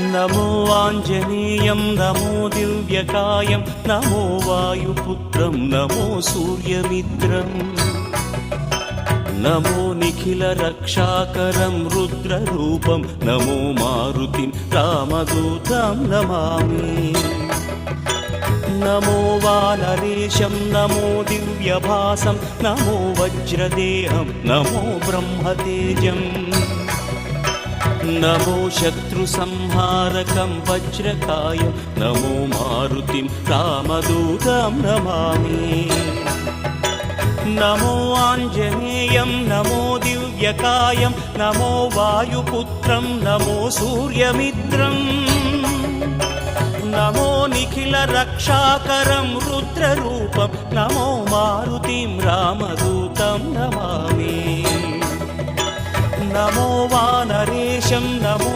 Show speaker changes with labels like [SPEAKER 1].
[SPEAKER 1] नमो आञ्जनेयं नमो दिव्यकायं नमो वायुपुत्रं नमो सूर्यमित्रम् नमो निखिलरक्षाकरं रुद्ररूपं नमो मारुतिं रामदूतं Namami नमो वानरेशं नमो दिव्यभासं नमो वज्रदेहं नमो ब्रह्मतेजम् नमो शत्रुसंहारकं वज्रकायं नमो मारुतिं रामदूतं Namami नमो आञ्जनेयं नमो दिव्यकायं नमो वायुपुत्रं नमो सूर्यमित्रम् नमो निखिलरक्षाकरं रुद्ररूपं नमो मारुतिं रामदूतं Namami नमो वानरेशं नमो